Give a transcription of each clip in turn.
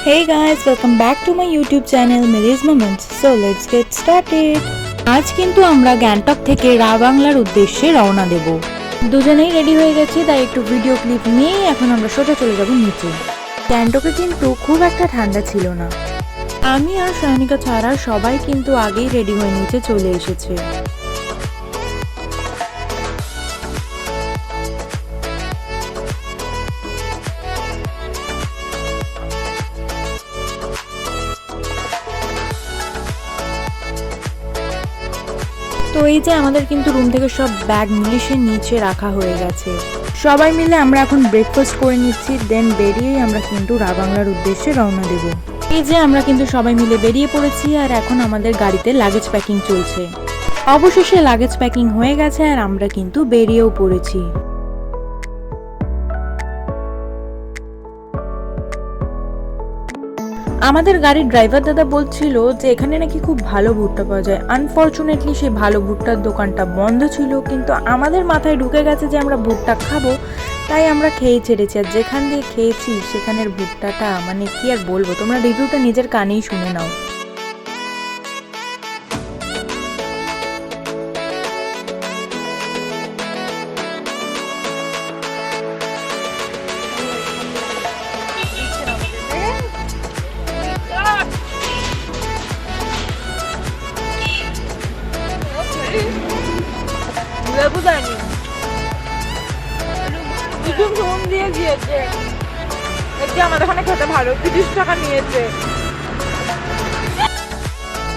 Hey guys, welcome back to my YouTube channel Mary's Moments. So let's get started. আজ কিন্তু আমরা গ্যাংটক থেকে রাবাংলার উদ্দেশ্যে রওনা দেব। দুজনেই রেডি হয়ে গেছি, তাই একটু ভিডিও ক্লিপ নিয়ে এখন আমরা সোজা চলে যাব নিচে। গ্যাংটকে কিন্তু খুব একটা ঠান্ডা ছিল না। আমি আর সায়নিকা ছাড়া সবাই কিন্তু আগেই রেডি হয়ে নিচে চলে এসেছে। তো এই যে আমাদের কিন্তু রুম থেকে সব ব্যাগ মিলিয়ে নিচে রাখা হয়ে গেছে। সবাই মিলে আমরা এখন ব্রেকফাস্ট করে নিচ্ছি, দেন বেরিয়েই আমরা কিন্তু রাবাংলার উদ্দেশ্যে রওনা দেব। এই যে আমরা কিন্তু সবাই মিলে বেরিয়ে পড়েছি আর এখন আমাদের গাড়িতে লাগেজ প্যাকিং চলছে। অবশেষে লাগেজ প্যাকিং হয়ে গেছে আর আমরা কিন্তু বেরিয়েও পড়েছি। আমাদের গাড়ির ড্রাইভার দাদা বলছিল যে এখানে নাকি খুব ভালো ভুট্টা পাওয়া যায়। আনফরচুনেটলি সেই ভালো ভুট্টার দোকানটা বন্ধ ছিল, কিন্তু আমাদের মাথায় ঢুকে গেছে যে আমরা ভুট্টা খাবো, তাই আমরা খেয়ে ছেড়েছি। আর যেখান দিয়ে খেয়েছি সেখানের ভুট্টাটা মানে কি আর বলবো, তোমরা রিভিউটা নিজের কানেই শুনে নাও।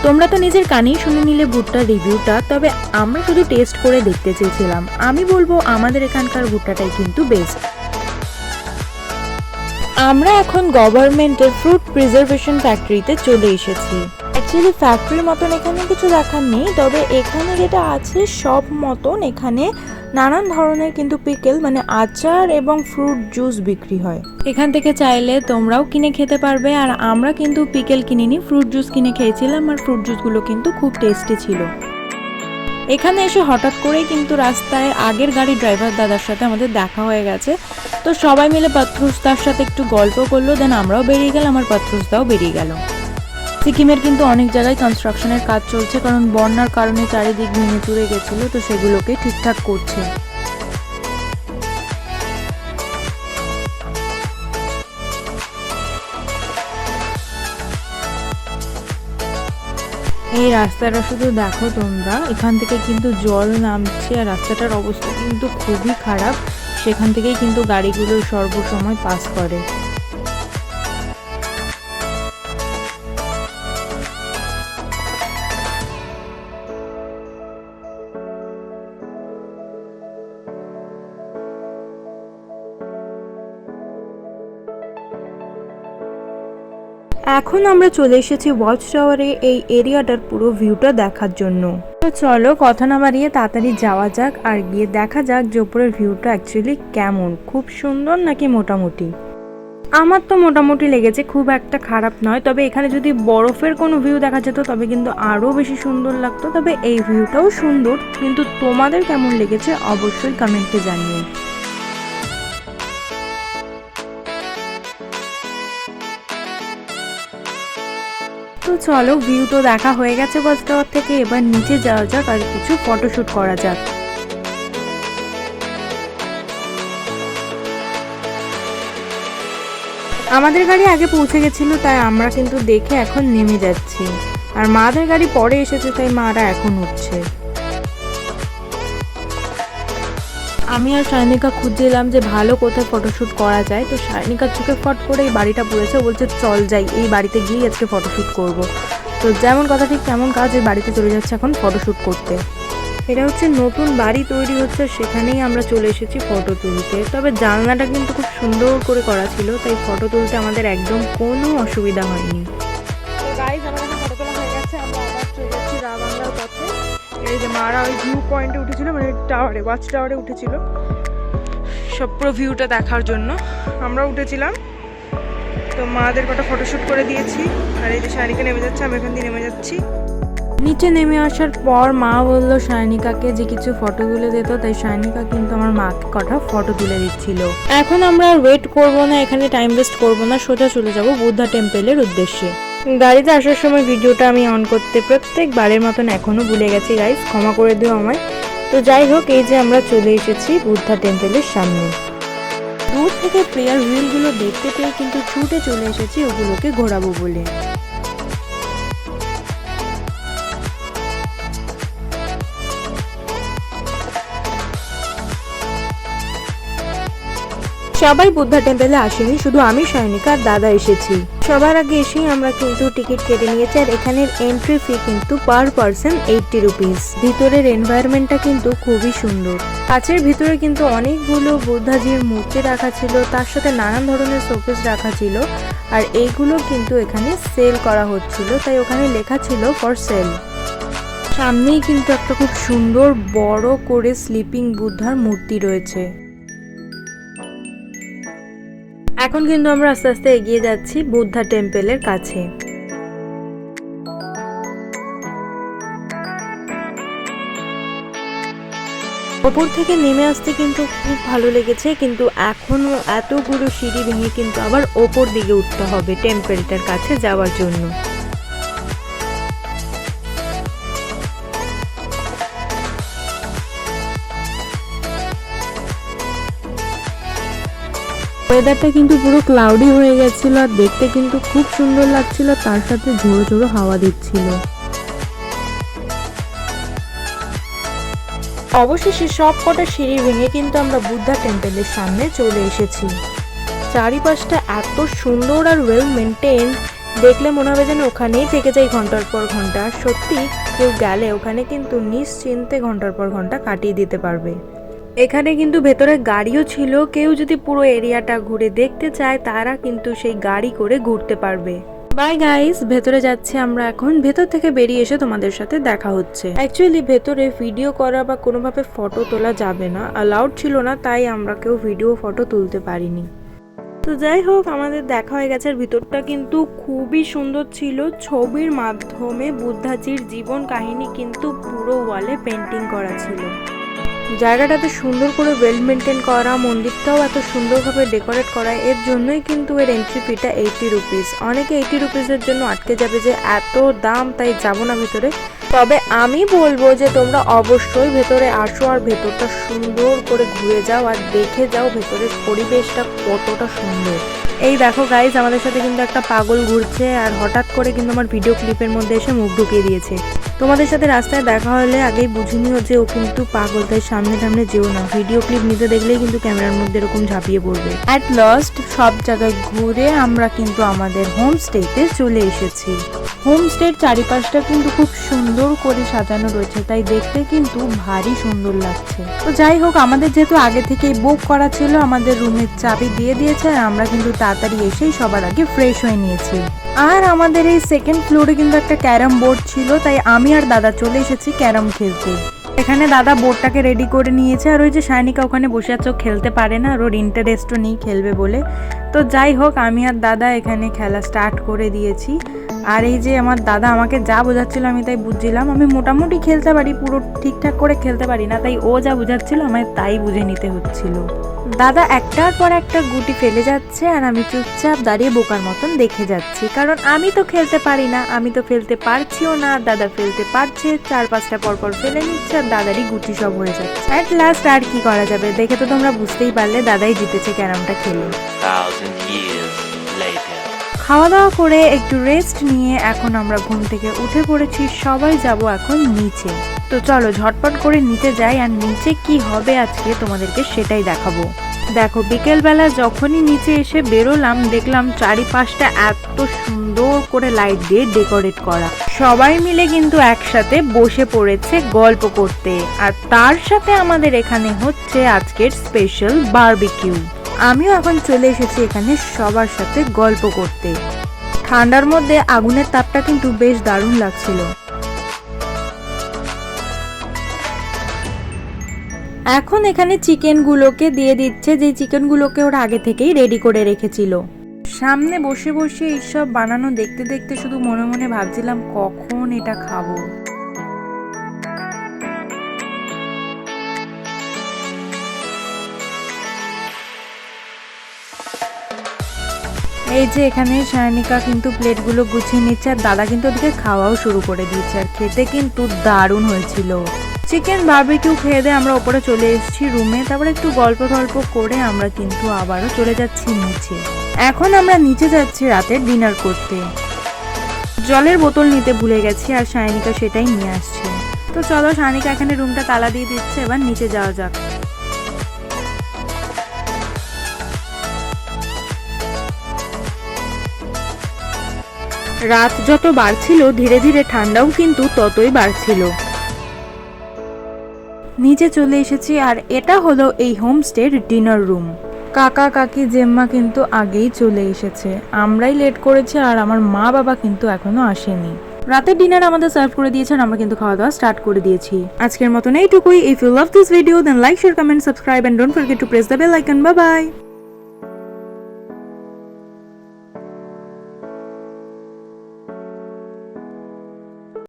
তোমরা তো নিজের কানেই শুনে নিলে ভুট্টার রিভিউটা, তবে আমরা শুধু টেস্ট করে দেখতে চেয়েছিলাম। আমি বলবো আমাদের এখানকার ভুট্টাটাই কিন্তু বেস্ট। আমরা এখন গভর্নমেন্টের ফ্রুট প্রিজার্ভেশন ফ্যাক্টরিতে চলে এসেছি। অ্যাকচুয়ালি ফ্যাক্টরির মতন এখানে কিছু দেখার নেই, তবে এখানে যেটা আছে সব মতন এখানে নানান ধরনের কিন্তু পিকেল মানে আচার এবং ফ্রুট জুস বিক্রি হয়। এখান থেকে চাইলে তোমরাও কিনে খেতে পারবে। আর আমরা কিন্তু পিকেল কিনিনি, ফ্রুট জুস কিনে খেয়েছিলাম আর ফ্রুট জুসগুলো কিন্তু খুব টেস্টি ছিল। এখানে এসে হঠাৎ করেই কিন্তু রাস্তায় আগের গাড়ির ড্রাইভার দাদার সাথে আমাদের দেখা হয়ে গেছে। তো সবাই মিলে পাত্রুসদার সাথে একটু গল্প করলো, দেন আমরাও বেরিয়ে গেলাম, আমার পাত্রুসদাও বেরিয়ে গেল। সিকিমের কিন্তু অনেক জায়গায় কনস্ট্রাকশনের কাজ চলছে, কারণ বন্যার কারণে চারিদিক ভেঙে চুরে গেছিল, তো সেগুলোকে ঠিকঠাক করছে। এই রাস্তাটা শুধু দেখো তোমরা, এখান থেকে কিন্তু জল নামছে আর রাস্তাটার অবস্থা কিন্তু খুবই খারাপ। সেখান থেকেই কিন্তু গাড়িগুলো সর্বসময় পাস করে। এখন আমরা চলে এসেছি ওয়াচ টাওয়ারে এই এরিয়াটার পুরো ভিউটা দেখার জন্য। তো চলো কথা না বাড়িয়ে তাড়াতাড়ি যাওয়া যাক আর গিয়ে দেখা যাক যে উপরের ভিউটা অ্যাকচুয়ালি কেমন, খুব সুন্দর নাকি মোটামুটি। আমার তো মোটামুটি লেগেছে, খুব একটা খারাপ নয়। তবে এখানে যদি বরফের কোনো ভিউ দেখা যেত তবে কিন্তু আরও বেশি সুন্দর লাগতো। তবে এই ভিউটাও সুন্দর, কিন্তু তোমাদের কেমন লেগেছে অবশ্যই কমেন্টে জানিও। তো চলো, ভিউ তো দেখা হয়ে গেছে ওয়াচ টাওয়ার থেকে, এবার নিচে যাওয়া যাক আর কিছু ফটোশুট করা যাক। আমাদের গাড়ি আগে পৌঁছে গেছিল, তাই আমরা কিন্তু দেখে এখন নেমে যাচ্ছি। আর মাদের গাড়ি পরে এসেছে, তাই মারা এখন উঠছে। আমি আর সায়নিকা খুঁজছিলাম যে ভালো কোথায় ফটোশুট করা যায়। তো সায়নিকার চোখে ফট করে এই বাড়িটা পড়েছে, বলছে চল যাই, এই বাড়িতে গিয়ে আজকে ফটোশুট করব। তো যেমন কথা ঠিক তেমন কাজ, এই বাড়িতে চলে যাচ্ছে এখন ফটোশুট করতে। এটা হচ্ছে নতুন বাড়ি তৈরি হচ্ছে, সেখানেই আমরা চলে এসেছি ফটো তুলতে। তবে জানলাটা কিন্তু খুব সুন্দর করে করা ছিল, তাই ফটো তুলতে আমাদের একদম কোনো অসুবিধা হয়নি। এই যে মারা ওই ভিউ পয়েন্টে উঠেছিল, মানে টাওয়ারে, ওয়াচ টাওয়ারে উঠেছিল সব পুরো ভিউটা দেখার জন্য। আমরা উঠেছিলাম, তো মাদের কটা ফটোশ্যুট করে দিয়েছি। আর এই যে সায়নিকা নেমে যাচ্ছে, আমি এখান দিয়ে নেমে যাচ্ছি। নিচে নেমে আসার পর মা বললো সায়নিকাকে যে কিছু ফটো তুলে দিত, তাই সায়নিকা কিন্তু আমার মাকে কটা ফটো তুলে দিচ্ছিল। এখন আমরা ওয়েট করব না, এখানে টাইম ওয়েস্ট করব না, সোজা চলে যাব বুদ্ধা টেম্পলের উদ্দেশ্যে। গাড়িতে আসার সময় ভিডিওটা আমি অন করতে প্রত্যেকবারের মতন এখনো ভুলে গেছি গাইস, ক্ষমা করে দিও আমায়। তো যাই হোক, এই যে আমরা চলে এসেছি বুদ্ধা টেম্পলের সামনে। দূর থেকে প্রেয়ার হুইলগুলো দেখতে পেয়ে কিন্তু ছুটে চলে এসেছি ওগুলোকে ঘোরাবো বলে। সবাই বুদ্ধা টেম্পলে আসেনি, শুধু আমি, সায়নিকা আর দাদা এসেছি। সবার আগে এসেই আমরা কিন্তু টিকিট কেটে নিয়েছি, আর এখানের এন্ট্রি ফি কিন্তু পার পারসন 80 রুপিস। ভিতরের এনভায়রনমেন্টটা কিন্তু খুবই সুন্দর। কাছের ভিতরে কিন্তু অনেকগুলো বুদ্ধাজির মূর্তি রাখা ছিল, তার সাথে নানান ধরনের শোকেস রাখা ছিল, আর এইগুলো কিন্তু এখানে সেল করা হচ্ছিল, তাই ওখানে লেখা ছিল ফর সেল। সামনেই কিন্তু একটা খুব সুন্দর বড় করে স্লিপিং বুদ্ধার মূর্তি রয়েছে। এখন কিন্তু আমরা আস্তে আস্তে এগিয়ে যাচ্ছি বুদ্ধা টেম্পলের কাছে। ওপর থেকে নেমে আসতে কিন্তু খুব ভালো লেগেছে, কিন্তু এখনো এতগুলো সিঁড়ি ভেঙে কিন্তু আবার ওপর দিকে উঠতে হবে টেম্পলটার কাছে যাওয়ার জন্য। ওয়েদারটা কিন্তু পুরো ক্লাউডি হয়ে গেছিল, আর দেখতে কিন্তু খুব সুন্দর লাগছিল, তার সাথে ঝোড়ো ঝোড়ো হাওয়া দিচ্ছিল। অবশেষে সব কটা সিঁড়ি ভেঙে কিন্তু আমরা বুদ্ধা টেম্পলের সামনে চলে এসেছি। চারিপাশটা এত সুন্দর আর ওয়েল মেনটেন, দেখলে মনে হবে যেন ওখানেই থেকে যাই ঘন্টার পর ঘন্টা। সত্যি কেউ গেলে ওখানে কিন্তু নিশ্চিন্তে ঘন্টার পর ঘন্টা কাটিয়ে দিতে পারবে। এখানে কিন্তু ভেতরে গাড়িও ছিল, কেউ যদি পুরো এরিয়াটা ঘুরে দেখতে চায় তারা কিন্তু সেই গাড়ি করে ঘুরতে পারবে। বাই গাইস, ভেতরে যাচ্ছি আমরা এখন। ভেতর থেকে বেরিয়ে এসে তোমাদের সাথে দেখা হচ্ছে। অ্যাকচুয়ালি ভেতরে ভিডিও করা বা কোনোভাবে ফটো তোলা যাবে না, অ্যালাউড ছিল না, তাই আমরা কেউ ভিডিও ফটো তুলতে পারিনি। তো যাই হোক, আমাদের দেখা হয়ে গেছে। ভিতরটা কিন্তু খুবই সুন্দর ছিল, ছবির মাধ্যমে বুদ্ধাজির জীবন কাহিনী কিন্তু পুরো ওয়ালে পেন্টিং করা ছিল। জায়গাটাতে সুন্দর করে ওয়েল মেনটেন করা, মন্দিরটাও এত সুন্দরভাবে ডেকোরেট করা, এর জন্যই কিন্তু এর এন্ট্রি ফিটা 80 রুপিস। অনেকে 80 রুপিসের জন্য আটকে যাবে যে এত দাম, তাই যাবো না ভেতরে। তবে আমি বলবো যে তোমরা অবশ্যই ভেতরে আসো, আর ভেতরটা সুন্দর করে ঘুরে যাও আর দেখে যাও ভেতরের পরিবেশটা কতটা সুন্দর। এই দেখো গাইজ, আমাদের সাথে কিন্তু একটা পাগল ঘুরছে, আর হঠাৎ করে কিন্তু আমার ভিডিও ক্লিপের মধ্যে এসে মুখ ঢুকিয়ে দিয়েছে। তোমাদের সাথে রাস্তায় দেখা হলে আগেই বুঝে নিও যে ও কিন্তু পাগল, তাই সামনে সামনে যেও না। ভিডিও ক্লিপ নিতে দেখলেই কিন্তু ক্যামেরার মধ্যে এরকম ঝাঁপিয়ে পড়বে। অ্যাট লাস্ট সব জায়গায় ঘুরে আমরা কিন্তু আমাদের হোমস্টেতে চলে এসেছি। হোমস্টের চারিপাশটা কিন্তু খুব সুন্দর করে সাজানো রয়েছে, তাই দেখতে কিন্তু ভারী সুন্দর লাগছে। তো যাই হোক, আমাদের যেহেতু আগে থেকেই বুক করা ছিল, আমাদের রুমের চাবি দিয়ে দিয়েছে, আর আমরা কিন্তু তাড়াতাড়ি এসেই সবার আগে ফ্রেশ হয়ে নিয়েছি। আর আমাদের এই সেকেন্ড ফ্লোরে কিন্তু একটা ক্যারাম বোর্ড ছিল, তাই আমি আর দাদা চলে এসেছি ক্যারাম খেলতে। এখানে দাদা বোর্ডটাকে রেডি করে নিয়েছে, আর ওই যে সায়নিকা ওখানে বসে আছে, খেলতে পারে না, আর ওর ইন্টারেস্টও নেই খেলবে বলে। তো যাই হোক, আমি আর দাদা এখানে খেলা স্টার্ট করে দিয়েছি। আর এই যে আমার দাদা আমাকে যা বোঝাচ্ছিল আমি তাই বুঝছিলাম। আমি মোটামুটি খেলতে পারি, পুরো ঠিকঠাক করে খেলতে পারি না, তাই ও যা বুঝাচ্ছিল আমায় তাই বুঝে নিতে হচ্ছিল। দাদা একটার পর একটা গুটি ফেলে যাচ্ছে, আর আমি চুপচাপ দাঁড়িয়ে বোকার মতন দেখে যাচ্ছি, কারণ আমি তো খেলতে পারি না, আমি তো ফেলতে পারছিও না। দাদা ফেলতে পারছে, 4-5টা পরপর ফেলে নিচ্ছে, আর দাদারই গুটি সব হয়ে যাচ্ছে। অ্যাট লাস্ট আর কি করা যাবে, দেখে তো তোমরা বুঝতেই পারলে দাদাই জিতেছে ক্যারামটা খেলে। খাওয়া দাওয়া করে একটু রেস্ট নিয়ে এখন আমরা ঘুম থেকে উঠে পড়েছি, সবাই যাব এখন নিচে। তো চলো ঝটপট করে নিচে যাই, আর নিচে কি হবে আজকে তোমাদেরকে সেটাই দেখাবো। দেখো, বিকেলবেলা যখনই নিচে এসে বেরোলাম, দেখলাম চারিপাশটা এত সুন্দর করে লাইট দিয়ে ডেকোরেট করা। সবাই মিলে কিন্তু একসাথে বসে পড়েছে গল্প করতে, আর তার সাথে আমাদের এখানে হচ্ছে আজকের স্পেশাল বারবিকিউ। আমিও এখন চলে এসেছি এখানে সবার সাথে গল্প করতে। ঠান্ডার মধ্যে আগুনের তাপটা কিন্তু বেশ দারুণ লাগছিল। এখন এখানে চিকেনগুলোকে দিয়ে দিচ্ছে, যে চিকেনগুলোকে ওরা আগে থেকেই রেডি করে রেখেছিল। সামনে বসে বসে এইসব বানানো দেখতে দেখতে শুধু মনে মনে ভাবছিলাম কখন এটা খাবো। এই যে এখানে সায়নিকা কিন্তু প্লেটগুলো গুছিয়ে নিচ্ছে আর দাদা কিন্তু ওদিকে খাওয়াও শুরু করে দিয়েছে আর খেতে কিন্তু দারুণ হয়েছিল। চিকেন বারবিকিউ খেয়ে দিয়ে আমরা ওপরে চলে এসেছি রুমে, তারপরে একটু গল্প করে আমরা কিন্তু আবারও চলে যাচ্ছি নিচে। এখন আমরা নিচে যাচ্ছি রাতের ডিনার করতে। জলের বোতল নিতে ভুলে গেছি আর সায়নিকা সেটাই নিয়ে আসছে। তো চলো, সায়নিকা এখানে রুমটা তালা দিয়ে দিচ্ছে, এবার নিচে যাওয়া যাক। রাত যত বাড়ছিল ধীরে ধীরে ঠান্ডাও কিন্তু ততই বাড়ছিল। নিচে চলে এসেছি আর এটা হলো এই হোমস্টের ডিনার রুম। কাকা কাকি জেম্মা কিন্তু আগেই চলে এসেছে, আমরাই লেট করেছি আর আমার মা বাবা কিন্তু এখনো আসেনি। রাতের ডিনার আমাদের সার্ভ করে দিয়েছেন, আমরা কিন্তু খাওয়া দাওয়া স্টার্ট করে দিয়েছি। আজকের মতন এইটুকুই। If you love this video then like, share, comment, subscribe and don't forget to press the bell icon. Bye by.